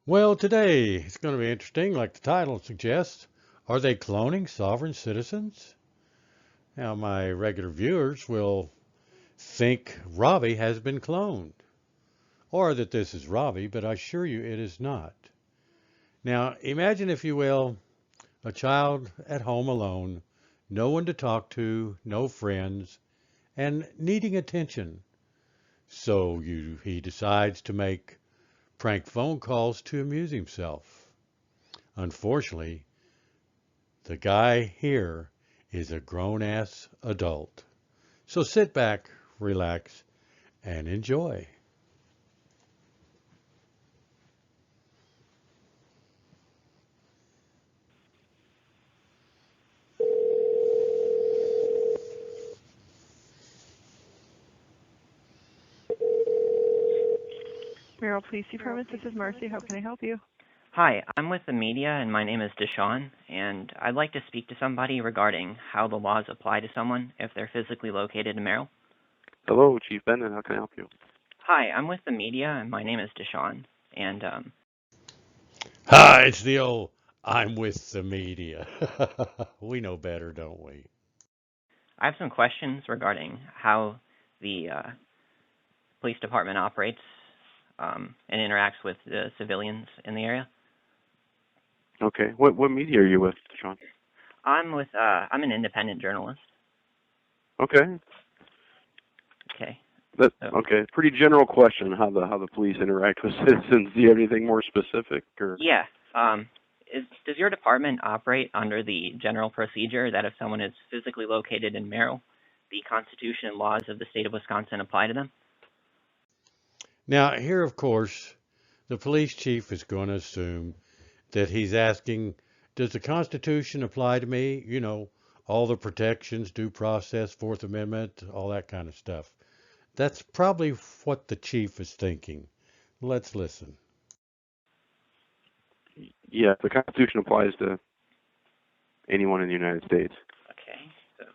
Well, today it's going to be interesting, like the title suggests. Are they cloning sovereign citizens? Now, my regular viewers will think Robbie has been cloned, or that this is Robbie, but I assure you it is not. Now, imagine, if you will, a child at home alone, no one to talk to, no friends, and needing attention. So he decides to make prank phone calls to amuse himself. Unfortunately, the guy here is a grown-ass adult. So sit back, relax, and enjoy. Merrill Police Department, this is Marcy. How can I help you? Hi, I'm with the media, and my name is Deshawn, and I'd like to speak to somebody regarding how the laws apply to someone if they're physically located in Merrill. Hello, Chief Bennett. How can I help you? Hi, I'm with the media, and my name is Deshawn, and Hi, it's the old I'm with the media. We know better, don't we? I have some questions regarding how the police department operates and interacts with the civilians in the area. Okay. What media are you with, Sean? I'm an independent journalist. Okay. Okay. Okay. Pretty general question. How the police interact with citizens. Do you have anything more specific, or? Yeah. Does your department operate under the general procedure that if someone is physically located in Merrill, the Constitution and laws of the state of Wisconsin apply to them? Now, here, of course, the police chief is going to assume that he's asking, does the Constitution apply to me? You know, all the protections, due process, Fourth Amendment, all that kind of stuff. That's probably what the chief is thinking. Let's listen. Yeah, the Constitution applies to anyone in the United States. Okay, so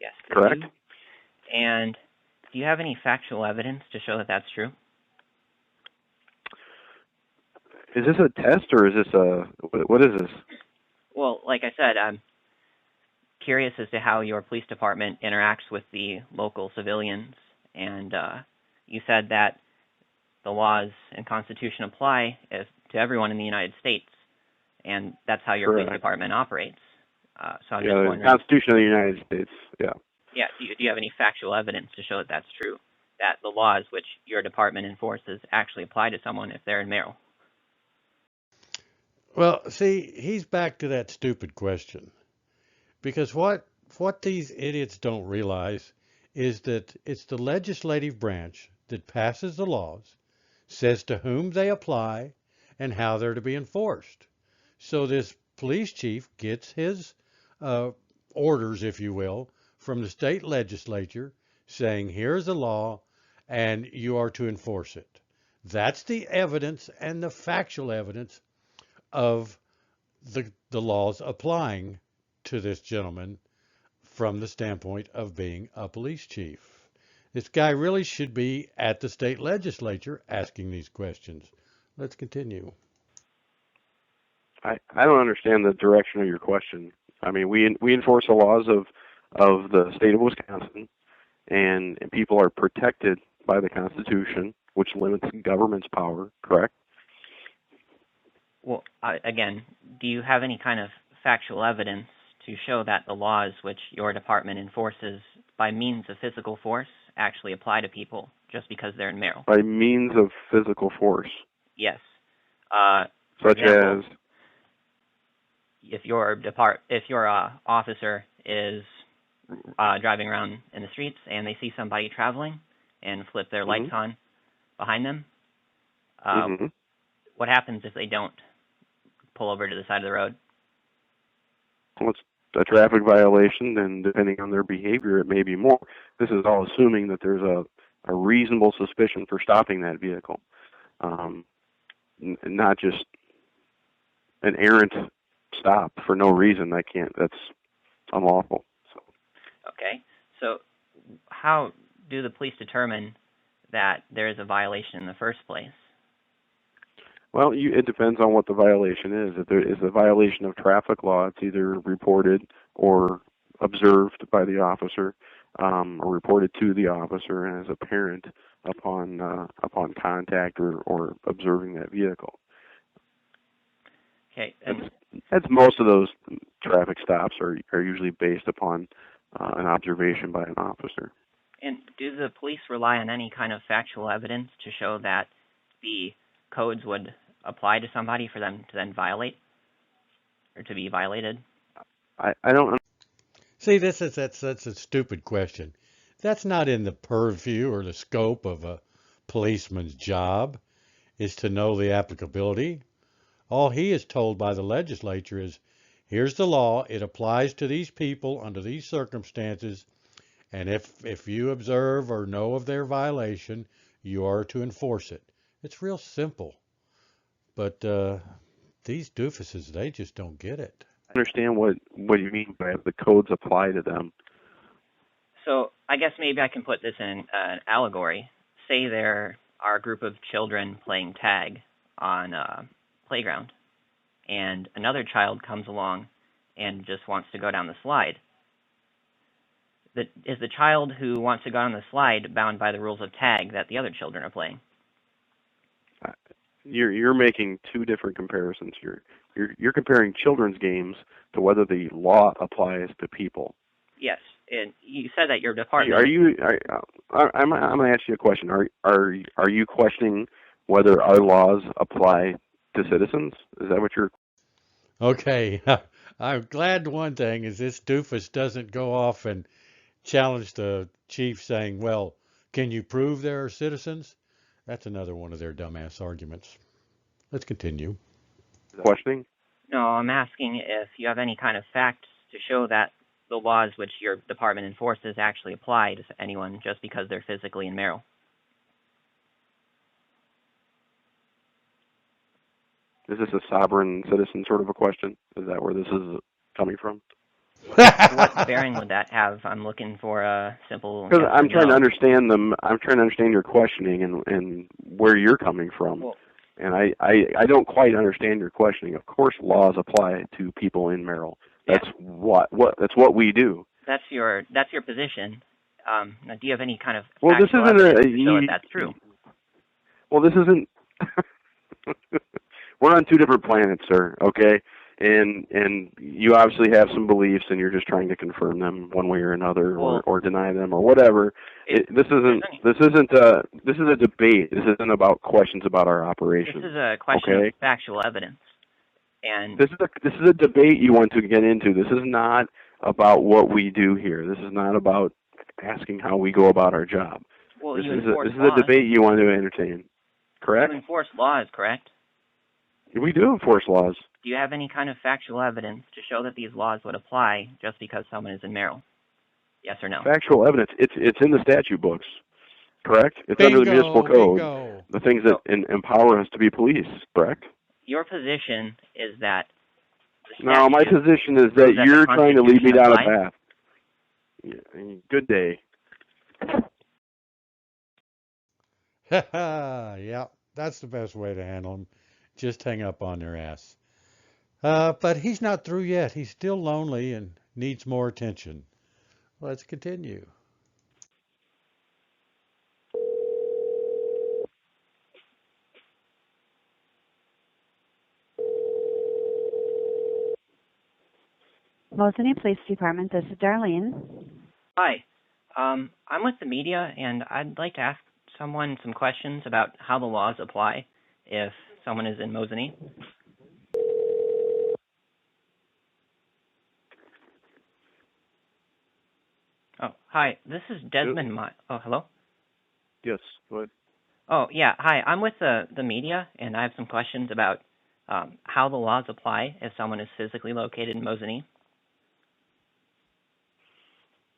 yes, they Correct. do. And do you have any factual evidence to show that that's true? Is this a test, or is this what is this? Well, like I said, I'm curious as to how your police department interacts with the local civilians, and you said that the laws and Constitution apply to everyone in the United States, and that's how your Correct. police department operates. So I'm just The wondering. Constitution of the United States. Yeah. Yeah. Do you have any factual evidence to show that that's true? That the laws which your department enforces actually apply to someone if they're in Merrill? Well, see, he's back to that stupid question. Because what these idiots don't realize is that it's the legislative branch that passes the laws, says to whom they apply, and how they're to be enforced. So this police chief gets his uh, orders, if you will, from the state legislature saying, here's the law, and you are to enforce it. That's the evidence and the factual evidence of the laws applying to this gentleman from the standpoint of being a police chief. This guy really should be at the state legislature asking these questions. Let's continue. I don't understand the direction of your question. I mean, we enforce the laws of the state of Wisconsin, and people are protected by the Constitution, which limits government's power. Correct. Well, again, do you have any kind of factual evidence to show that the laws which your department enforces by means of physical force actually apply to people just because they're in Merrill? By means of physical force. Yes. For Such example, as? if your officer is driving around in the streets and they see somebody traveling and flip their lights on behind them, what happens if they don't pull over to the side of the road? Well, it's a traffic violation, and depending on their behavior, it may be more. This is all assuming that there's a reasonable suspicion for stopping that vehicle, not just an errant stop for no reason. That's unlawful. So. Okay. So how do the police determine that there is a violation in the first place? Well, it depends on what the violation is. If there is a violation of traffic law, it's either reported or observed by the officer, or reported to the officer and as a parent upon contact or observing that vehicle. Okay. And That's most of those traffic stops are usually based upon an observation by an officer. And do the police rely on any kind of factual evidence to show that the codes would apply to somebody for them to then violate or to be violated? I don't. See, that's a stupid question. That's not in the purview or the scope of a policeman's job, is to know the applicability. All he is told by the legislature is, here's the law, it applies to these people under these circumstances, and if you observe or know of their violation, you are to enforce it. It's real simple. But these doofuses, they just don't get it. I understand what you mean by the codes apply to them. So I guess maybe I can put this in an allegory. Say there are a group of children playing tag on a playground, and another child comes along and just wants to go down the slide. Is the child who wants to go down the slide bound by the rules of tag that the other children are playing? You're making two different comparisons. You're comparing children's games to whether the law applies to people. Yes, and you said that your department. I'm going to ask you a question. Are you questioning whether our laws apply to citizens? Is that what you're? Okay, I'm glad one thing is this doofus doesn't go off and challenge the chief saying, well, can you prove there are citizens? That's another one of their dumbass arguments. Let's continue. Questioning? No, I'm asking if you have any kind of facts to show that the laws which your department enforces actually apply to anyone just because they're physically in Merrill. Is this a sovereign citizen sort of a question? Is that where this is coming from? What bearing would that have? I'm looking for a simple. Because I'm trying to understand them. I'm trying to understand your questioning and where you're coming from. Well, and I don't quite understand your questioning. Of course, laws apply to people in Merrill. That's that's what we do. That's your position. Now, do you have any kind of well? This isn't to show that that's true? Well, this isn't. We're on two different planets, sir. Okay. And you obviously have some beliefs, and you're just trying to confirm them one way or another, or deny them, or whatever. This is a debate. This isn't about questions about our operation. This is a question of factual evidence, and this is a debate you want to get into. This is not about what we do here. This is not about asking how we go about our job. Well, this is a debate you want to entertain. Correct? You enforce laws, correct? We do enforce laws. Do you have any kind of factual evidence to show that these laws would apply just because someone is in Merrill? Yes or no? Factual evidence. It's in the statute books, correct? It's under the municipal code. The things that empower us to be police, correct? Your position is that. No, my position is that you're trying to lead me down a path. Yeah, good day. Yeah, that's the best way to handle them. Just hang up on their ass. But he's not through yet. He's still lonely and needs more attention. Let's continue. Mosinee Police Department, this is Darlene. Hi. I'm with the media, and I'd like to ask someone some questions about how the laws apply if someone is in Mosinee. Oh, hi. This is Desmond. Oh, hello? Yes, go ahead. Oh, yeah. Hi. I'm with the media, and I have some questions about how the laws apply if someone is physically located in Mosinee.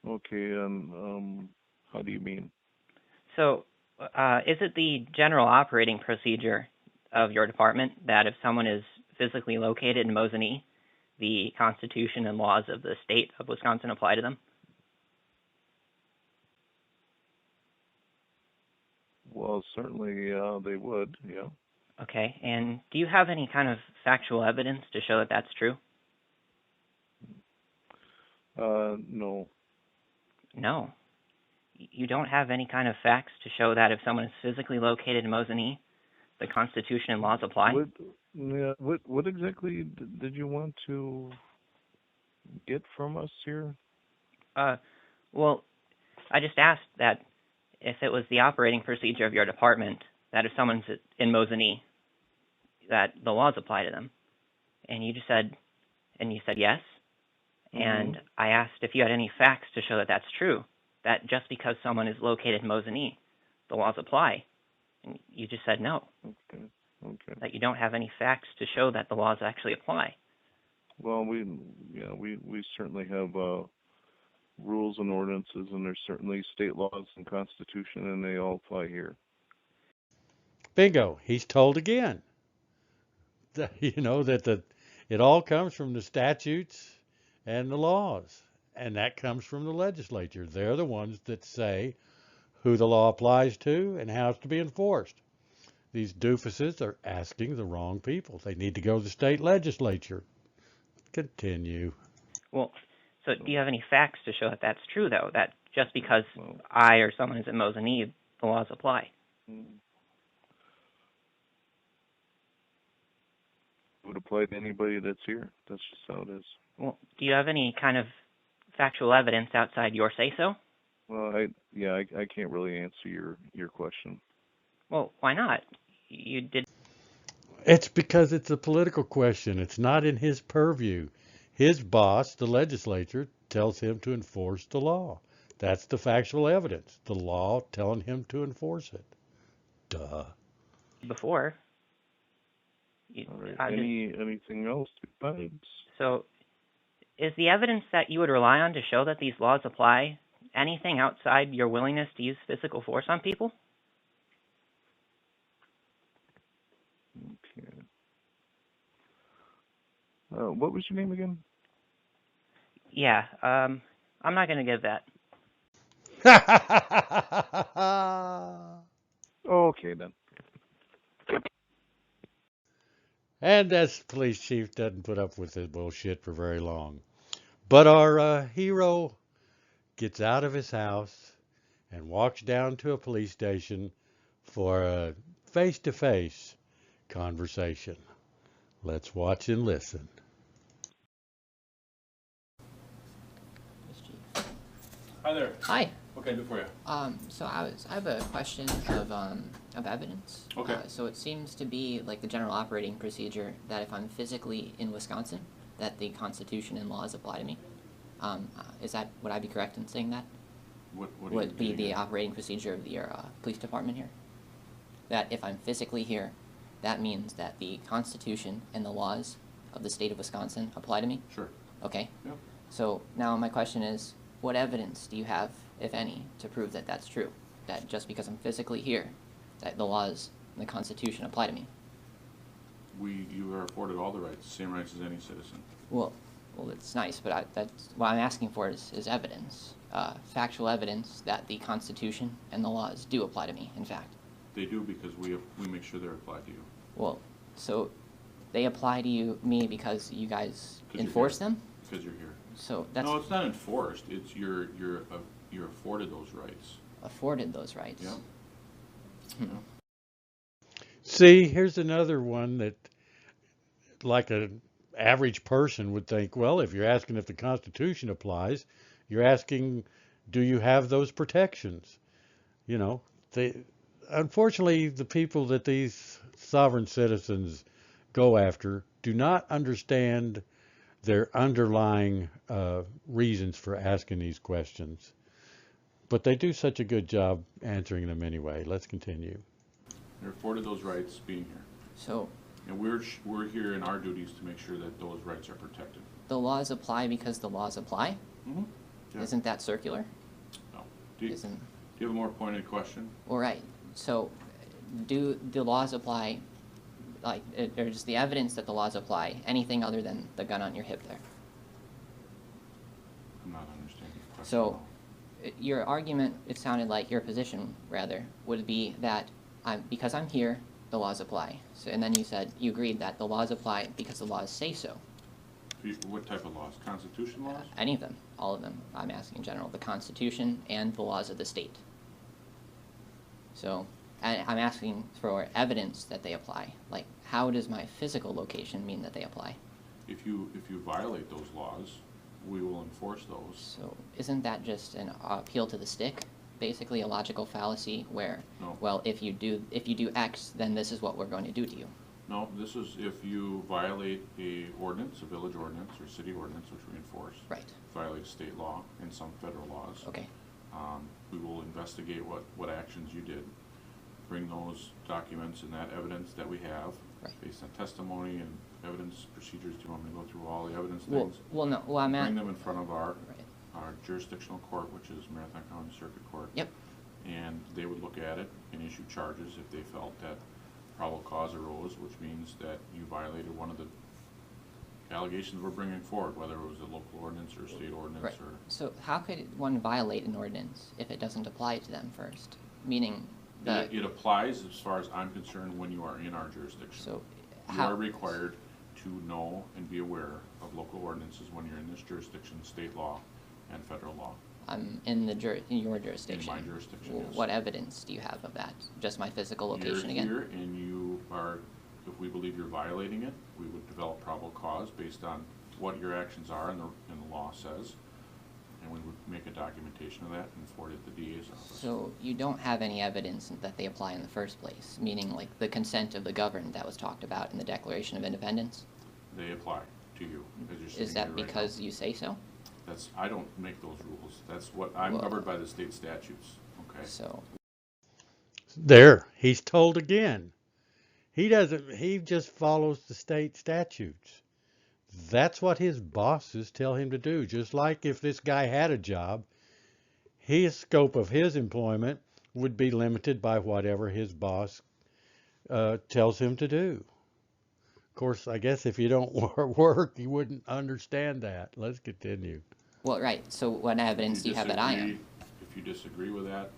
Okay, how do you mean? So, is it the general operating procedure of your department that if someone is physically located in Mosinee, the Constitution and laws of the state of Wisconsin apply to them? Well, certainly they would, yeah. Okay, and do you have any kind of factual evidence to show that that's true? No. No. You don't have any kind of facts to show that if someone is physically located in Mosinee, the Constitution and laws apply? What exactly did you want to get from us here? Well, I just asked that if it was the operating procedure of your department, that if someone's in Mosinee, that the laws apply to them. And you said yes. And I asked if you had any facts to show that that's true, that just because someone is located in Mosinee, the laws apply. And you just said no. Okay. That you don't have any facts to show that the laws actually apply. Well, we certainly have rules and ordinances, and there's certainly state laws and constitution, and they all apply here. Bingo. He's told again. That it all comes from the statutes and the laws, and that comes from the legislature. They're the ones that say who the law applies to and how it's to be enforced. These doofuses are asking the wrong people. They need to go to the state legislature. Continue. Well, so do you have any facts to show that that's true, though, that just because I or someone is in Mosinee, the laws apply? Would apply to anybody that's here. That's just how it is. Well, do you have any kind of factual evidence outside your say-so? Well, I can't really answer your question. Well, why not? You did. It's because it's a political question. It's not in his purview. His boss, the legislature, tells him to enforce the law. That's the factual evidence. The law telling him to enforce it. Duh. Before. All right. Anything else besides? So, is the evidence that you would rely on to show that these laws apply anything outside your willingness to use physical force on people? Okay. What was your name again? Yeah, I'm not going to give that. Okay, then. And this police chief doesn't put up with this bullshit for very long. But our hero gets out of his house and walks down to a police station for a face-to-face conversation. Let's watch and listen. Hi there. Hi. What can I do for you? So I have a question of evidence. Okay. So it seems to be like the general operating procedure that if I'm physically in Wisconsin, that the Constitution and laws apply to me. Would I be correct in saying that? What would be the operating procedure of your police department here? That if I'm physically here, that means that the Constitution and the laws of the state of Wisconsin apply to me? Sure. Okay. Yep. So now my question is, what evidence do you have, if any, to prove that that's true? That just because I'm physically here, that the laws and the Constitution apply to me? You are afforded all the rights, the same rights as any citizen. Well, it's nice, but that's what I'm asking for is evidence, factual evidence that the Constitution and the laws do apply to me. In fact, they do because we make sure they're applied to you. Well, so they apply to me because you guys enforce them? Because you're here. So that's no, it's not enforced. It's you're afforded those rights. Afforded those rights. Yeah. See, here's another one that, like an average person would think, well, if you're asking if the Constitution applies, you're asking, do you have those protections? Unfortunately, the people that these sovereign citizens go after do not understand their underlying reasons for asking these questions. But they do such a good job answering them anyway. Let's continue. They're afforded those rights being here. So. And we're here in our duties to make sure that those rights are protected. The laws apply because the laws apply? Mm-hmm. Yeah. Isn't that circular? No. Do you have a more pointed question? All right. So, do the laws apply, or is the evidence that the laws apply anything other than the gun on your hip there? I'm not understanding the question. So, your argument, it sounded like your position, rather, would be that because I'm here, the laws apply. So, and then you said you agreed that the laws apply because the laws say so. What type of laws? Constitution laws? Any of them, all of them. I'm asking in general, the Constitution and the laws of the state. So I'm asking for evidence that they apply. Like, how does my physical location mean that they apply? If you violate those laws, we will enforce those. So isn't that just an appeal to the stick? Basically a logical fallacy where, No. well, if you do X, then this is what we're going to do to you. No, this is if you violate a ordinance, a village ordinance or city ordinance, which we enforce. Right. Violate state law and some federal laws. Okay. We will investigate what actions you did, bring those documents and that evidence that we have, Right. based on testimony and evidence procedures. Do you want me to go through all the evidence Well, things? well, no. Well, I'm Bring at. them in front of our Right. jurisdictional court, which is Marathon County Circuit Court. Yep. And they would look at it and issue charges if they felt that probable cause arose, which means that you violated one of the allegations we're bringing forward, whether it was a local ordinance or a state ordinance Right. or. So how could one violate an ordinance if it doesn't apply to them first? Meaning the. It applies, as far as I'm concerned, when you are in our jurisdiction. So You how. are required to know and be aware of local ordinances when you're in this jurisdiction, state law and federal law. I'm in your jurisdiction. In my jurisdiction, Well, yes. what evidence do you have of that? Just my physical location You're again? here and you are, if we believe you're violating it, we would develop probable cause based on what your actions are and the law says. And we would make a documentation of that and forward it to the DA's office. So you don't have any evidence that they apply in the first place, meaning like the consent of the governed that was talked about in the Declaration of Independence? They apply to you as you're sitting Is that here right now. because you say so? I don't make those rules. That's what, I'm Well- covered by the state statutes, okay? So, There, he's told again. He just follows the state statutes. That's what his bosses tell him to do. Just like if this guy had a job, his scope of his employment would be limited by whatever his boss tells him to do. Of course, I guess if you don't work, you wouldn't understand that. Let's continue. well, right, so what evidence do you have that I am? If you disagree with that,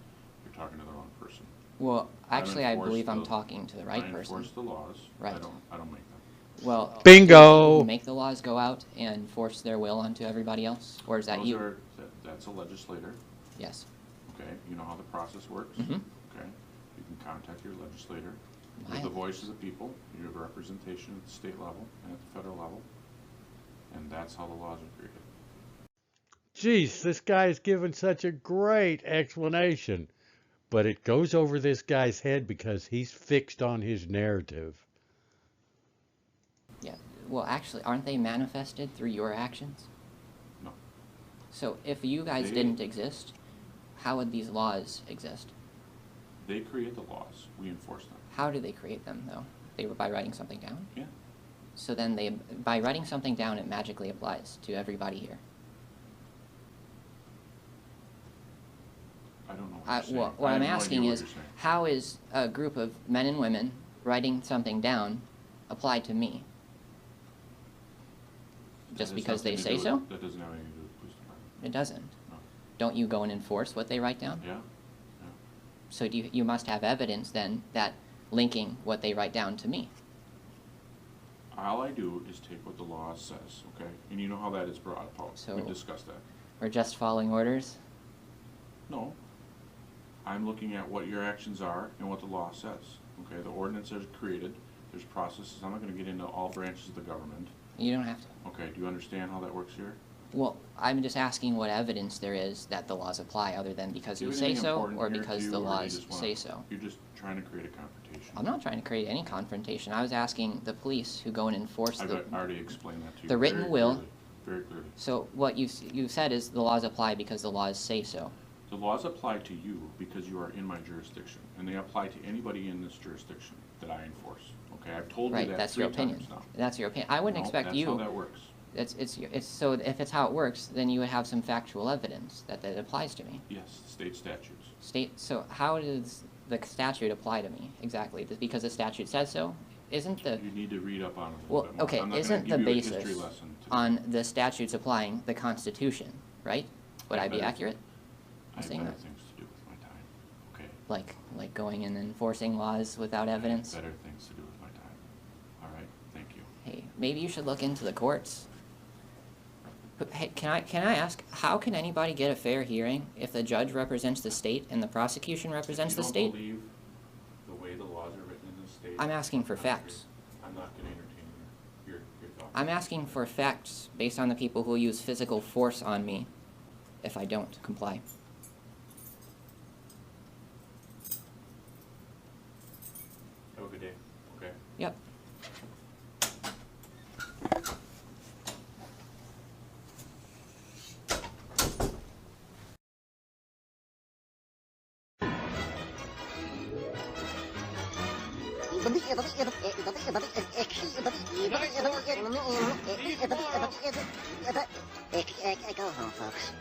you're talking to the wrong person. Well, actually, I enforce believe I'm the- talking to the right I person. enforce the laws. Right. I don't make them. Well, Bingo! do people make the laws go out and force their will onto everybody else? Or is that Those you? That's a legislator, Yes. okay? You know how the process works? Mhm. Okay? You can contact your legislator. My You're the voice of the people. You have representation at the state level and at the federal level. And that's how the laws are created. Jeez, this guy's given such a great explanation. But it goes over this guy's head because he's fixed on his narrative. Yeah. Well, actually, aren't they manifested through your actions? No. So if you guys They- didn't exist, how would these laws exist? They create the laws. We enforce them. How do they create them, though? They were by writing something down? Yeah. So then by writing something down, it magically applies to everybody here. I don't know what you're saying. What I I'm have no asking idea what is, you're saying. how is a group of men and women writing something down applied to me? That Just has because they nothing to say do so? with- That doesn't have anything to do with the police department. It doesn't. No. Don't you go and enforce what they write down? Yeah. So you must have evidence then that linking what they write down to me. All I do is take what the law says, okay? And you know how that is brought about. So- We've discussed that. Or just following orders? No. I'm looking at what your actions are and what the law says, okay? The ordinance is created. There's processes. I'm not going to get into all branches of the government. You don't have to. Okay, do you understand how that works here? Well, I'm just asking what evidence there is that the laws apply other than because Do you have say anything so important or here to because you, the or you laws just wanna- say so. You're just trying to create a confrontation. I'm not trying to create any confrontation. I was asking the police who go and enforce I've the... already explained that to you. the written very will- clearly, very clearly. So what you said is the laws apply because the laws say so. The laws apply to you because you are in my jurisdiction, and they apply to anybody in this jurisdiction that I enforce. Okay, I've told you Right, that that's 3 your opinion. times now. That's your opinion. I wouldn't No, expect you... That's how that works. It's so if it's how it works, then you would have some factual evidence that applies to me. Yes, state statutes. So how does the statute apply to me exactly? Because the statute says so? Isn't the You need to read up on it a little well, bit more. okay, I'm not isn't gonna the give you a history basis lesson today. on the statutes applying the Constitution, right? Would I I be better- accurate? I have saying better that. things to do with my time. Okay. Like going going and enforcing laws without evidence. Better things to do with my time. All right, thank you. Hey, maybe you should look into the courts. But, hey, can I ask, how can anybody get a fair hearing if the judge represents the state and the prosecution represents the state? You don't believe the way the laws are written in the state? I'm asking for facts. I'm not going to entertain your thoughts. I'm asking for facts based on the people who use physical force on me if I don't comply. Have a good day. Okay. Yep. Go home, folks.